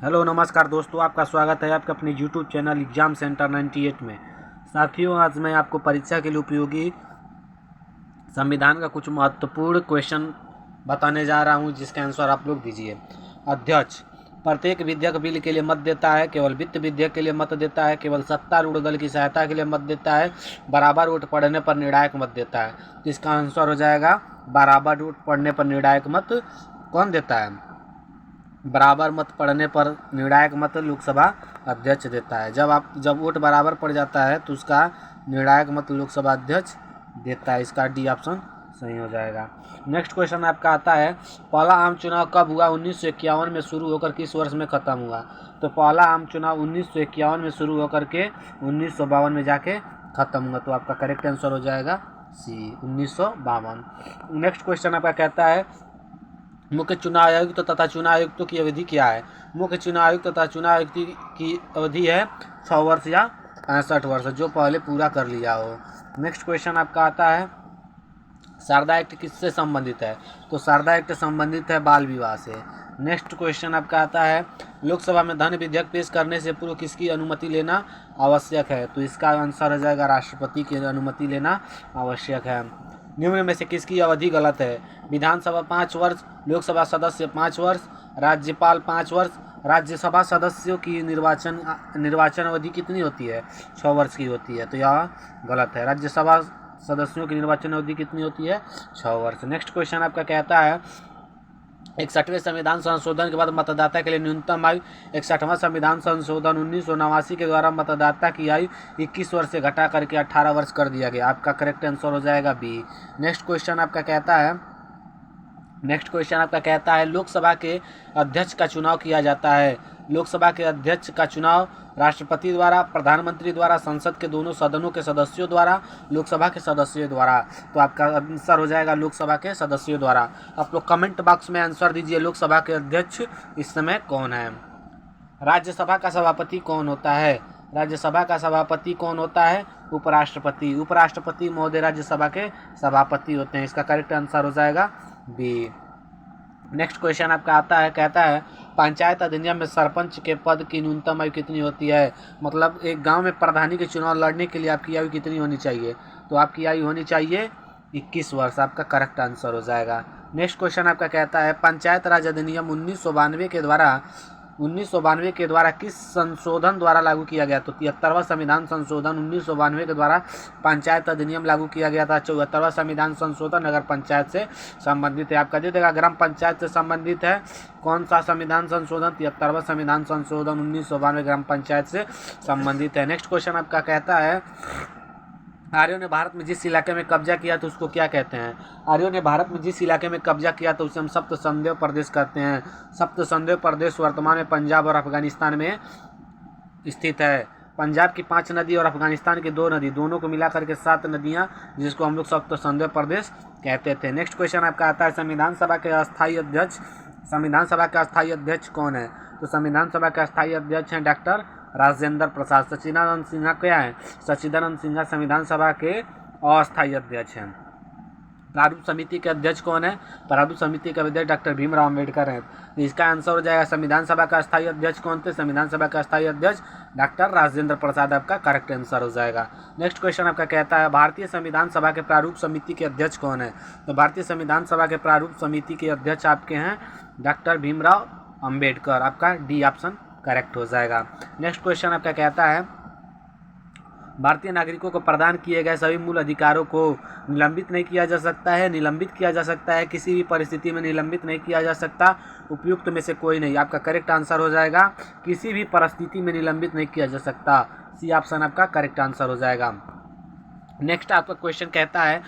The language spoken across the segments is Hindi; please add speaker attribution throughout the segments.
Speaker 1: हेलो नमस्कार दोस्तों, आपका स्वागत है आपके अपने यूट्यूब चैनल एग्जाम सेंटर 98 में। साथियों, आज मैं आपको परीक्षा के लिए उपयोगी संविधान का कुछ महत्वपूर्ण क्वेश्चन बताने जा रहा हूं, जिसके आंसर आप लोग दीजिए। अध्यक्ष प्रत्येक विधेयक बिल के लिए मत देता है, केवल वित्त विधेयक के लिए मत देता है, केवल सत्तारूढ़ दल की सहायता के लिए मत देता है, बराबर वोट पड़ने पर निर्णायक मत देता है। तो इसका आंसर हो जाएगा बराबर वोट पड़ने पर निर्णायक मत कौन देता है? बराबर मत पड़ने पर निर्णायक मत लोकसभा अध्यक्ष देता है। जब वोट बराबर पड़ जाता है तो उसका निर्णायक मत लोकसभा अध्यक्ष देता है। इसका डी ऑप्शन सही हो जाएगा। नेक्स्ट क्वेश्चन आपका आता है, पहला आम चुनाव कब हुआ? 1951 में शुरू होकर किस वर्ष में खत्म हुआ? तो पहला आम चुनाव 1951 में शुरू होकर के 1952 में जाके खत्म हुआ। तो आपका करेक्ट आंसर हो जाएगा सी, 1952। नेक्स्ट क्वेश्चन आपका कहता है, मुख्य चुनाव आयुक्त तथा चुनाव आयुक्तों की अवधि क्या है? मुख्य चुनाव आयुक्त तथा चुनाव आयुक्त की अवधि है 6 वर्ष या 65 वर्ष, जो पहले पूरा कर लिया हो। नेक्स्ट क्वेश्चन आपका आता है, शारदा एक्ट किससे संबंधित है? तो शारदा एक्ट संबंधित है बाल विवाह से। नेक्स्ट क्वेश्चन आपका आता है, लोकसभा में धन विधेयक पेश करने से पूर्व किसकी अनुमति लेना आवश्यक है? तो इसका आंसर हो जाएगा राष्ट्रपति की अनुमति लेना आवश्यक है। निम्न में से किसकी अवधि गलत है? विधानसभा 5 वर्ष, लोकसभा सदस्य 5 वर्ष, राज्यपाल 5 वर्ष, राज्यसभा सदस्यों की निर्वाचन अवधि कितनी होती है? 6 वर्ष की होती है। तो यह गलत है। राज्यसभा सदस्यों की निर्वाचन अवधि कितनी होती है? 6 वर्ष। नेक्स्ट क्वेश्चन आपका कहता है, 61वें संविधान संशोधन के बाद मतदाता के लिए न्यूनतम आयु 61वां संविधान संशोधन 1989 के द्वारा मतदाता की आयु 21 वर्ष से घटा करके 18 वर्ष कर दिया गया। आपका करेक्ट आंसर हो जाएगा बी। नेक्स्ट क्वेश्चन आपका कहता है, लोकसभा के अध्यक्ष का चुनाव किया जाता है। लोकसभा के अध्यक्ष का चुनाव राष्ट्रपति द्वारा, प्रधानमंत्री द्वारा, संसद के दोनों सदनों के सदस्यों द्वारा, लोकसभा के सदस्यों द्वारा। तो आपका आंसर हो जाएगा लोकसभा के सदस्यों द्वारा। आप लोग कमेंट बॉक्स में आंसर दीजिए, लोकसभा के अध्यक्ष इस समय कौन है? राज्यसभा का सभापति कौन होता है? राज्यसभा का सभापति कौन होता है? उपराष्ट्रपति। उपराष्ट्रपति महोदय राज्यसभा के सभापति होते हैं। इसका करेक्ट आंसर हो जाएगा बी। नेक्स्ट क्वेश्चन आपका आता है, कहता है, पंचायत अधिनियम में सरपंच के पद की न्यूनतम आयु कितनी होती है? मतलब एक गांव में प्रधानी के चुनाव लड़ने के लिए आपकी आयु कितनी होनी चाहिए? तो आपकी आयु होनी चाहिए 21 वर्ष। आपका करेक्ट आंसर हो जाएगा। नेक्स्ट क्वेश्चन आपका कहता है, पंचायत राज अधिनियम 1992 के द्वारा किस संशोधन द्वारा लागू किया गया? तो 73वां संविधान संशोधन 1992 के द्वारा पंचायत अधिनियम लागू किया गया था। 74वां संविधान संशोधन अगर पंचायत से संबंधित है। आपका दे देगा ग्राम पंचायत से संबंधित है कौन सा संविधान संशोधन? 73वां संविधान संशोधन 1992 ग्राम पंचायत से संबंधित है। नेक्स्ट क्वेश्चन आपका कहता है, आर्यों ने भारत में जिस इलाके में कब्जा किया तो उसको क्या कहते हैं? आर्यों ने भारत में जिस इलाके में कब्जा किया तो उसे हम सप्त संदेव प्रदेश कहते हैं। सप्त संदेव प्रदेश वर्तमान में पंजाब और अफगानिस्तान में स्थित है। पंजाब की 5 नदी और अफगानिस्तान की 2 नदी, दोनों को मिलाकर के 7 नदियां, जिसको हम लोग सप्त संदेव प्रदेश कहते थे। नेक्स्ट क्वेश्चन आपका आता है, संविधान सभा के अस्थायी अध्यक्ष कौन है? तो संविधान सभा के अस्थायी अध्यक्ष हैं डॉक्टर राजेंद्र प्रसाद। सच्चिदानंद सिन्हा क्या है? सच्चिदानंद सिन्हा संविधान सभा के अस्थायी अध्यक्ष हैं। प्रारूप समिति के अध्यक्ष कौन है? प्रारूप समिति के अध्यक्ष डॉक्टर भीमराव अम्बेडकर हैं। तो इसका आंसर हो जाएगा, संविधान सभा का अस्थायी अध्यक्ष कौन थे? संविधान सभा का अस्थायी अध्यक्ष डॉक्टर राजेंद्र प्रसाद। आपका करेक्ट आंसर हो जाएगा। नेक्स्ट क्वेश्चन आपका कहता है, भारतीय संविधान सभा के प्रारूप समिति के अध्यक्ष कौन है? तो भारतीय संविधान सभा के प्रारूप समिति के अध्यक्ष आपके हैं डॉक्टर भीमराव अम्बेडकर। आपका डी ऑप्शन करेक्ट हो जाएगा। नेक्स्ट क्वेश्चन आपका कहता है, भारतीय नागरिकों को प्रदान किए गए सभी मूल अधिकारों को निलंबित नहीं किया जा सकता है, निलंबित किया जा सकता है, किसी भी परिस्थिति में निलंबित नहीं किया जा सकता, उपयुक्त में से कोई नहीं। आपका करेक्ट आंसर हो जाएगा, किसी भी परिस्थिति में निलंबित नहीं किया जा सकता। सी ऑप्शन आपका करेक्ट आंसर हो जाएगा। नेक्स्ट आपका क्वेश्चन कहता है,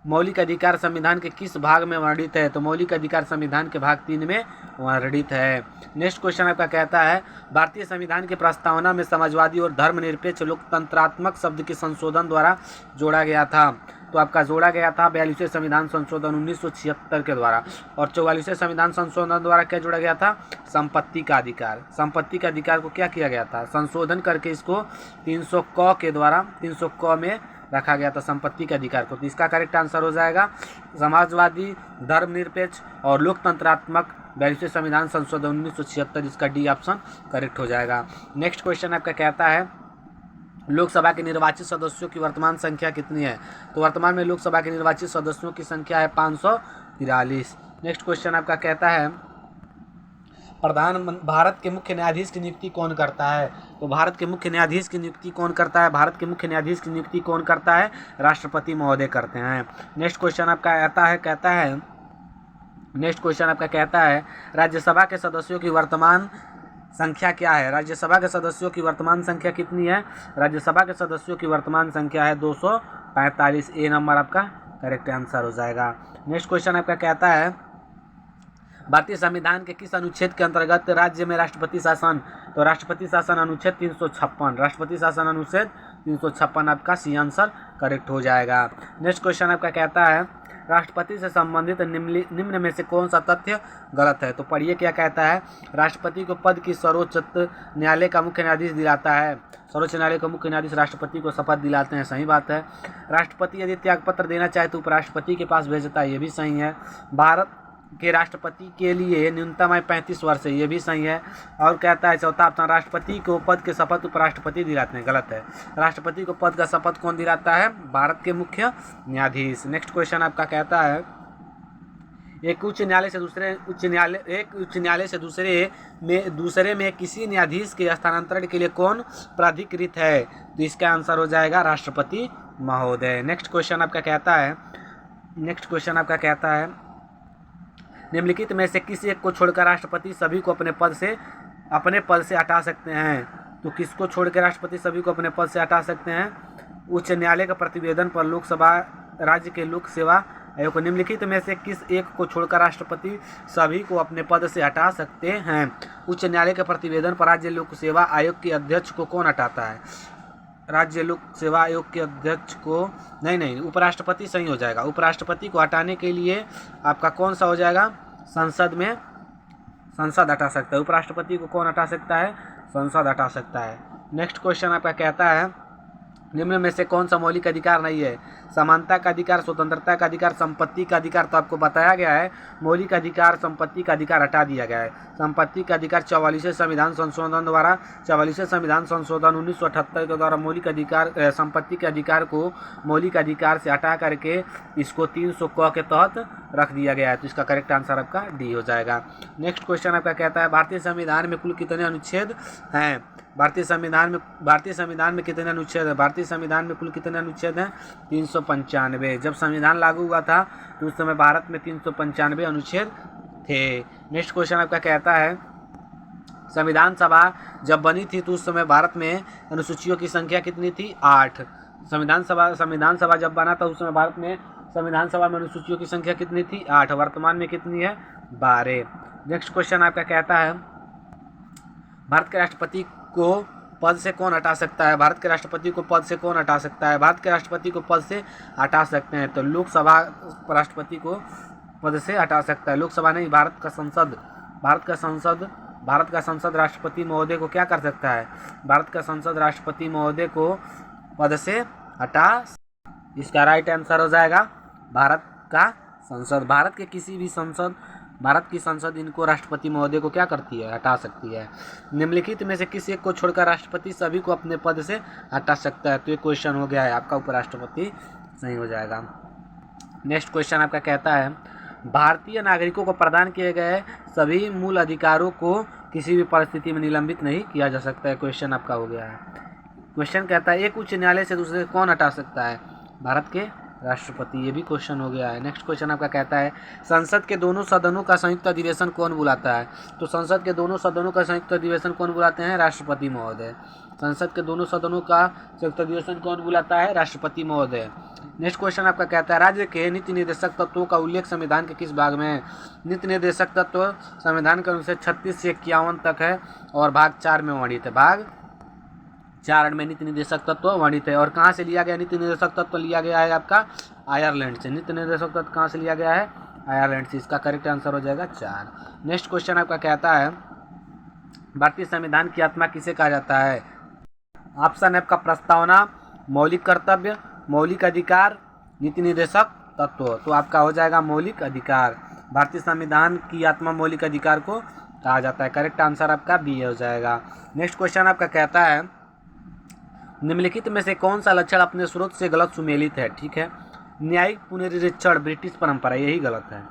Speaker 1: मौलिक अधिकार संविधान के किस भाग में वर्णित है? तो मौलिक अधिकार संविधान के भाग 3 में वर्णित है। नेक्स्ट क्वेश्चन आपका कहता है, भारतीय संविधान की प्रस्तावना में समाजवादी और धर्मनिरपेक्ष लोकतंत्रात्मक शब्द के संशोधन द्वारा जोड़ा गया था। तो आपका जोड़ा गया था 42वें संविधान संशोधन 1976 के द्वारा। और 44वें संविधान संशोधन द्वारा क्या जोड़ा गया था? संपत्ति का अधिकार। संपत्ति के अधिकार को क्या किया गया था? संशोधन करके इसको 300 क में रखा गया था, संपत्ति के अधिकार को। तो इसका करेक्ट आंसर हो जाएगा समाजवादी, धर्मनिरपेक्ष और लोकतंत्रात्मक 42वें संविधान संशोधन 1976, इसका डी ऑप्शन करेक्ट हो जाएगा। नेक्स्ट क्वेश्चन आपका कहता है लोकसभा के निर्वाचित सदस्यों की वर्तमान संख्या कितनी है? तो वर्तमान में लोकसभा के निर्वाचित सदस्यों की संख्या है 543। नेक्स्ट क्वेश्चन आपका कहता है भारत के मुख्य न्यायाधीश की नियुक्ति कौन करता है? तो भारत के मुख्य न्यायाधीश की नियुक्ति कौन करता है? भारत के मुख्य न्यायाधीश की नियुक्ति कौन करता है? राष्ट्रपति महोदय करते हैं। नेक्स्ट क्वेश्चन आपका कहता है राज्यसभा के सदस्यों की वर्तमान संख्या क्या है? राज्यसभा के सदस्यों की वर्तमान संख्या कितनी है? राज्यसभा के सदस्यों की वर्तमान संख्या है 245। ए नंबर आपका करेक्ट आंसर हो जाएगा। नेक्स्ट क्वेश्चन आपका कहता है भारतीय संविधान के किस अनुच्छेद के अंतर्गत राज्य में राष्ट्रपति शासन? तो राष्ट्रपति शासन अनुच्छेद 356, राष्ट्रपति शासन अनुच्छेद 356 आपका सी आंसर करेक्ट हो जाएगा। नेक्स्ट क्वेश्चन आपका कहता है राष्ट्रपति से संबंधित निम्न में से कौन सा तथ्य गलत है? तो पढ़िए क्या कहता है राष्ट्रपति को पद की सर्वोच्च न्यायालय का मुख्य न्यायाधीश दिलाता है। सर्वोच्च न्यायालय का मुख्य न्यायाधीश राष्ट्रपति को शपथ दिलाते हैं, सही बात है। राष्ट्रपति यदि त्यागपत्र देना चाहे तो उपराष्ट्रपति के पास भेजता है, ये भी सही है। भारत के राष्ट्रपति के लिए न्यूनतम आयु 35 वर्ष है, ये भी सही है। और कहता है चौथा ऑप्शन राष्ट्रपति को पद के शपथ उपराष्ट्रपति दिलाते हैं, गलत है। राष्ट्रपति को पद का शपथ कौन दिलाता है? भारत के मुख्य न्यायाधीश। नेक्स्ट क्वेश्चन आपका कहता है एक उच्च न्यायालय से दूसरे में किसी न्यायाधीश के स्थानांतरण के लिए कौन प्राधिकृत है? तो इसका आंसर हो जाएगा राष्ट्रपति महोदय। नेक्स्ट क्वेश्चन आपका कहता है निम्नलिखित में से किसी एक को छोड़कर राष्ट्रपति सभी को अपने पद से हटा सकते हैं? तो किसको छोड़कर राष्ट्रपति सभी को अपने पद से हटा सकते हैं? उच्च न्यायालय का प्रतिवेदन पर लोकसभा राज्य के लोक सेवा आयोग। निम्नलिखित में से किस एक को छोड़कर राष्ट्रपति सभी को अपने पद से हटा सकते हैं? उच्च न्यायालय के प्रतिवेदन पर राज्य लोक सेवा आयोग के अध्यक्ष को कौन हटाता है? राज्य लोक सेवा आयोग के अध्यक्ष को नहीं, उपराष्ट्रपति सही हो जाएगा। उपराष्ट्रपति को हटाने के लिए आपका कौन सा हो जाएगा? संसद हटा सकता है। उपराष्ट्रपति को कौन हटा सकता है? संसद हटा सकता है। नेक्स्ट क्वेश्चन आपका कहता है निम्न में से कौन सा मौलिक अधिकार नहीं है? समानता का अधिकार, स्वतंत्रता का अधिकार, संपत्ति का अधिकार। तो आपको बताया गया है मौलिक अधिकार, संपत्ति का अधिकार हटा दिया गया है। संपत्ति का अधिकार 44वें संविधान संशोधन 1978 के द्वारा मौलिक अधिकार संपत्ति के अधिकार को मौलिक अधिकार से हटा करके इसको 300 क के तहत रख दिया गया है। तो इसका करेक्ट आंसर आपका डी हो जाएगा। नेक्स्ट क्वेश्चन आपका कहता है भारतीय संविधान में कुल कितने अनुच्छेद हैं? भारतीय संविधान में कितने अनुच्छेद हैं? भारतीय संविधान में कुल कितने अनुच्छेद हैं? 395। जब संविधान लागू हुआ था तो उस समय भारत में 395 अनुच्छेद थे। नेक्स्ट क्वेश्चन आपका कहता है संविधान सभा जब बनी थी तो उस समय भारत में अनुसूचियों की संख्या कितनी थी? 8। संविधान सभा जब बना था उस समय भारत में संविधान सभा में अनुसूचियों की संख्या कितनी थी? 8। वर्तमान में कितनी है? 12। नेक्स्ट क्वेश्चन आपका कहता है भारत के राष्ट्रपति को पद से कौन हटा सकता है? भारत के राष्ट्रपति को पद से कौन हटा सकता है? भारत के राष्ट्रपति को पद से हटा सकते हैं तो लोकसभा राष्ट्रपति को पद से हटा सकता है। लोकसभा नहीं, भारत का संसद राष्ट्रपति महोदय को क्या कर सकता है? भारत का संसद राष्ट्रपति महोदय को पद से हटा। इसका राइट आंसर हो जाएगा भारत का संसद। भारत की संसद इनको राष्ट्रपति महोदय को क्या करती है? हटा सकती है। निम्नलिखित में से किसी एक को छोड़कर राष्ट्रपति सभी को अपने पद से हटा सकता है? तो ये क्वेश्चन हो गया है आपका उपराष्ट्रपति सही हो जाएगा। नेक्स्ट क्वेश्चन आपका कहता है भारतीय नागरिकों को प्रदान किए गए सभी मूल अधिकारों को किसी भी परिस्थिति में निलंबित नहीं किया जा सकता है। क्वेश्चन आपका हो गया है। क्वेश्चन कहता है एक उच्च न्यायालय से दूसरे कौन हटा सकता है? भारत के राष्ट्रपति। ये भी क्वेश्चन हो गया है। नेक्स्ट क्वेश्चन आपका कहता है संसद के दोनों सदनों का संयुक्त अधिवेशन कौन बुलाता है? तो संसद के दोनों सदनों का संयुक्त अधिवेशन कौन बुलाते हैं? राष्ट्रपति महोदय। संसद के दोनों सदनों का संयुक्त अधिवेशन कौन बुलाता है? राष्ट्रपति महोदय। नेक्स्ट क्वेश्चन आपका कहता है राज्य के नीति निर्देशक तत्वों का उल्लेख संविधान के किस भाग में है? नीति निर्देशक तत्व संविधान के अनुच्छेद 36 से 51 तक है और भाग 4 में वर्णित है। भाग 4 में नीति निर्देशक तत्व वर्णित है। और कहाँ से लिया गया नीति निर्देशक तत्व? लिया गया है आपका आयरलैंड से। नीति निर्देशक तत्व कहाँ से लिया गया है? आयरलैंड से। इसका करेक्ट आंसर हो जाएगा 4। नेक्स्ट क्वेश्चन आपका कहता है भारतीय संविधान की आत्मा किसे कहा जाता है? ऑप्शन आपका प्रस्तावना, मौलिक कर्तव्य, मौलिक अधिकार, नीति निर्देशक तत्व। तो आपका हो जाएगा मौलिक अधिकार। भारतीय संविधान की आत्मा मौलिक अधिकार को कहा जाता है। करेक्ट आंसर आपका बी हो जाएगा। नेक्स्ट क्वेश्चन आपका कहता है निम्नलिखित में से कौन सा लक्षण अपने स्रोत से गलत सुमेलित है। ठीक है, न्यायिक पुनरीक्षण ब्रिटिश परंपरा, यही गलत है।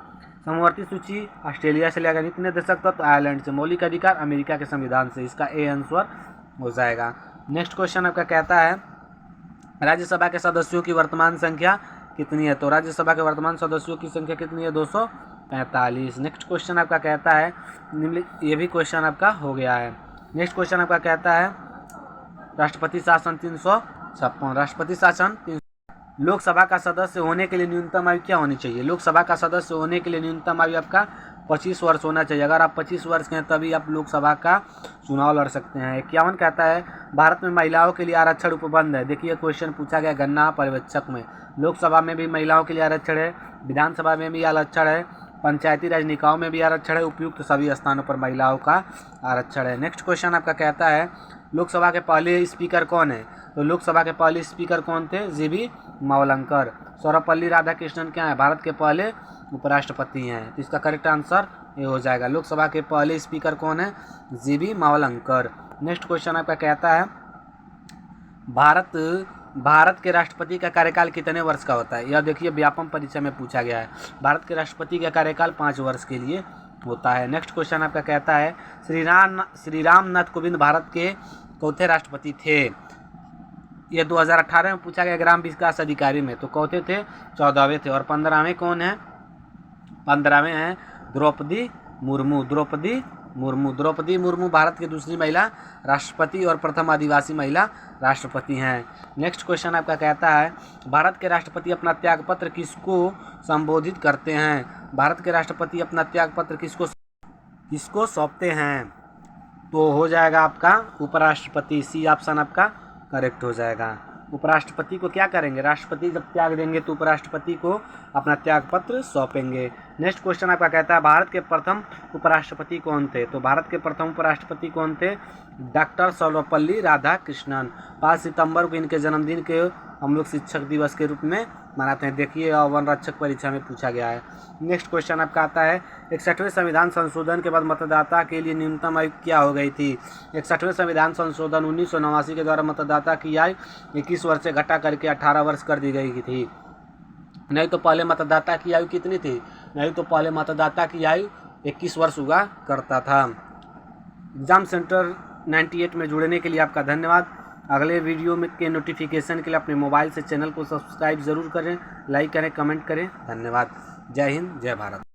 Speaker 1: समवर्ती सूची ऑस्ट्रेलिया से लिया गया। नीति निर्देशक तत्व आयरलैंड से। मौलिक अधिकार अमेरिका के संविधान से। इसका ए आंसर हो जाएगा। नेक्स्ट क्वेश्चन आपका कहता है राज्यसभा के सदस्यों की वर्तमान संख्या कितनी है। तो राज्यसभा के वर्तमान सदस्यों की संख्या कितनी है, 245। नेक्स्ट क्वेश्चन आपका कहता है ये भी क्वेश्चन आपका हो गया है। नेक्स्ट क्वेश्चन आपका कहता है राष्ट्रपति शासन 356। राष्ट्रपति शासन लोकसभा का सदस्य होने के लिए न्यूनतम आयु क्या होनी चाहिए। लोकसभा का सदस्य होने के लिए न्यूनतम आयु आपका 25 वर्ष होना चाहिए। अगर आप 25 वर्ष के हैं तभी आप लोकसभा का चुनाव लड़ सकते हैं। 51 कहता है भारत में महिलाओं के लिए आरक्षण उपबंध है। देखिए क्वेश्चन पूछा गया गणना पर्यवेक्षक में। लोकसभा में भी महिलाओं के लिए आरक्षण है, विधानसभा में भी आरक्षण है, पंचायती राज निकायों में भी आरक्षण है, उपयुक्त सभी स्थानों पर महिलाओं का आरक्षण है। नेक्स्ट क्वेश्चन आपका कहता है लोकसभा के पहले स्पीकर कौन है। तो लोकसभा के पहले स्पीकर कौन थे, जी.बी. मावलंकर। सर्वपल्ली राधाकृष्णन क्या है, भारत के पहले उपराष्ट्रपति हैं। तो इसका करेक्ट आंसर ये हो जाएगा। लोकसभा के पहले स्पीकर कौन है, जी.बी. मावलंकर। नेक्स्ट क्वेश्चन आपका कहता है भारत के राष्ट्रपति का कार्यकाल कितने वर्ष का होता है। यह देखिए व्यापम परीक्षा में पूछा गया है। भारत के राष्ट्रपति का कार्यकाल 5 वर्ष के लिए होता है। नेक्स्ट क्वेश्चन आपका कहता है श्री रामनाथ कोविंद भारत के चौथे राष्ट्रपति थे। ये 2018 में पूछा गया ग्राम विकास अधिकारी में। तो चौथे थे, 14वें थे। और 15वें कौन है, 15वें हैं द्रौपदी मुर्मू। द्रौपदी मुर्मू भारत की दूसरी महिला राष्ट्रपति और प्रथम आदिवासी महिला राष्ट्रपति हैं। नेक्स्ट क्वेश्चन आपका कहता है भारत के राष्ट्रपति अपना त्यागपत्र किसको संबोधित करते हैं। भारत के राष्ट्रपति अपना त्यागपत्र किसको सौंपते हैं। तो हो जाएगा आपका उपराष्ट्रपति। सी ऑप्शन आपका करेक्ट हो जाएगा। उपराष्ट्रपति को क्या करेंगे, राष्ट्रपति जब त्याग देंगे तो उपराष्ट्रपति को अपना त्याग पत्र सौंपेंगे। नेक्स्ट क्वेश्चन आपका कहता है भारत के प्रथम उपराष्ट्रपति कौन थे। तो भारत के प्रथम उपराष्ट्रपति कौन थे, डॉक्टर सर्वपल्ली राधाकृष्णन। 5 सितंबर को इनके जन्मदिन के हम लोग शिक्षक दिवस के रूप में मनाते हैं। देखिए वन रक्षक परीक्षा में पूछा गया है। नेक्स्ट क्वेश्चन आपका आता है 61वें संविधान संशोधन के बाद मतदाता के लिए न्यूनतम आयु क्या हो गई थी। 61वें संविधान संशोधन 1989 के द्वारा मतदाता की आयु 21 वर्ष से घटा करके 18 वर्ष कर दी गई थी। नहीं तो पहले मतदाता की आयु कितनी थी, नहीं तो पहले मतदाता की आयु 21 वर्ष हुआ करता था। एग्जाम सेंटर 98 में जुड़ने के लिए आपका धन्यवाद। अगले वीडियो में के नोटिफिकेशन के लिए अपने मोबाइल से चैनल को सब्सक्राइब ज़रूर करें, लाइक करें, कमेंट करें। धन्यवाद। जय हिंद, जय भारत।